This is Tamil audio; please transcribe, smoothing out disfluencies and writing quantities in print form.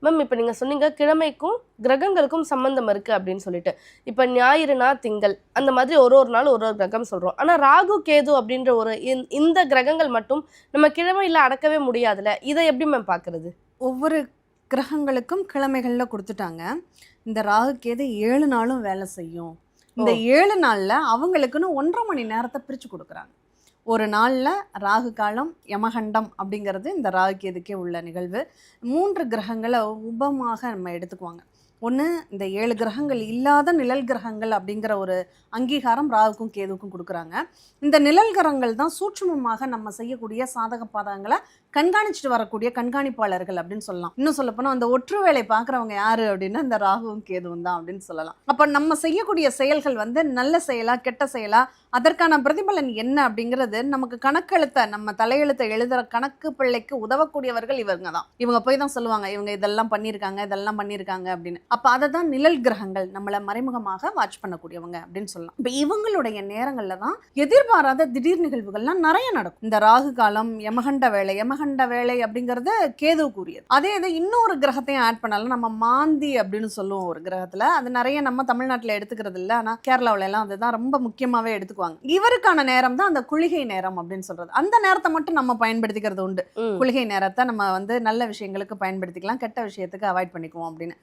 மேம் இப்போ நீங்கள் சொன்னீங்க கிழமைக்கும் கிரகங்களுக்கும் சம்பந்தம் இருக்கு அப்படின்னு சொல்லிட்டு. இப்போ ஞாயிறுனா திங்கள் அந்த மாதிரி ஒரு ஒரு நாள் ஒரு ஒரு கிரகம் சொல்றோம். ஆனா ராகு கேது அப்படின்ற ஒரு இந்த கிரகங்கள் மட்டும் நம்ம கிழமையில அடக்கவே முடியாதுல்ல. இதை எப்படி மேம் பார்க்கிறது? ஒவ்வொரு கிரகங்களுக்கும் கிழமைகள்ல குடுத்துட்டாங்க. இந்த ராகு கேது 7 நாளும் வேலை செய்யும். ஓ! இந்த 7 நாள்ல அவங்களுக்குன்னு 1 1/2 மணி நேரத்த பிரிச்சு குடுக்குறாங்க. ஒரு நாள்ல ராகு காலம், யமகண்டம் அப்படிங்கிறது இந்த ராகு கேதுக்கே உள்ள நிகழ்வு. 3 கிரகங்கள உபமாக நம்ம எடுத்துக்குவாங்க. ஒண்ணு இந்த 7 கிரகங்கள் இல்லாத நிழல் கிரகங்கள் அப்படிங்கிற ஒரு அங்கீகாரம் ராகுக்கும் கேதுவுக்கும் குடுக்குறாங்க. இந்த நிழல் கிரகங்கள் தான் சூட்சுமமாக நம்ம செய்யக்கூடிய சாதக பாதகங்கள கண்காணிச்சுட்டு வரக்கூடிய கண்காணிப்பாளர்கள் அப்படின்னு சொல்லலாம். இன்னும் சொல்லப்போனா அந்த ஒற்று வேலை பார்க்குறவங்க யாரு அப்படின்னா இந்த ராகுவும் கேதுவும் தான் அப்படின்னு சொல்லலாம். அப்ப நம்ம செய்யக்கூடிய செயல்கள் வந்து நல்ல செயலா, கெட்ட செயலா, அதற்கான பிரதிபலன் என்ன அப்படிங்கிறது நமக்கு கணக்கெழுத்த நம்ம தலையெழுத்தை எழுதுற கணக்கு பிள்ளைக்கு உதவக்கூடியவர்கள் இவங்க தான். இவங்க போய் தான் சொல்லுவாங்க இவங்க இதெல்லாம் பண்ணியிருக்காங்க இதெல்லாம் பண்ணியிருக்காங்க அப்படின்னு. அப்ப அதை தான் நிழல் கிரகங்கள் நம்மளை மறைமுகமாக வாட்ச் பண்ணக்கூடியவங்க அப்படின்னு சொல்லலாம். இப்ப இவங்களுடைய நேரங்கள்ல தான் எதிர்பாராத திடீர் நிகழ்வுகள்லாம் நிறைய நடக்கும். இந்த ராகு காலம், யமகண்ட வேலை அப்படிங்கிறது கேதுவுக்குரியது. அதே இது இன்னொரு கிரகத்தையும் ஆட் பண்ணலாம். நம்ம மாந்தி அப்படின்னு சொல்லுவோம் ஒரு கிரகத்துல. அது நிறைய நம்ம தமிழ்நாட்டுல எடுத்துக்கிறது இல்லை. ஆனா கேரளாவில எல்லாம் அதுதான் ரொம்ப முக்கியமாவே எடுத்துக்குவாங்க. இவருக்கான நேரம் தான் அந்த குளிகை நேரம் அப்படின்னு சொல்றது. அந்த நேரத்தை மட்டும் நம்ம பயன்படுத்திக்கிறது உண்டு. குளிகை நேரத்தை நம்ம வந்து நல்ல விஷயங்களுக்கு பயன்படுத்திக்கலாம், கெட்ட விஷயத்துக்கு அவாய்ட் பண்ணிக்குவோம் அப்படின்னு.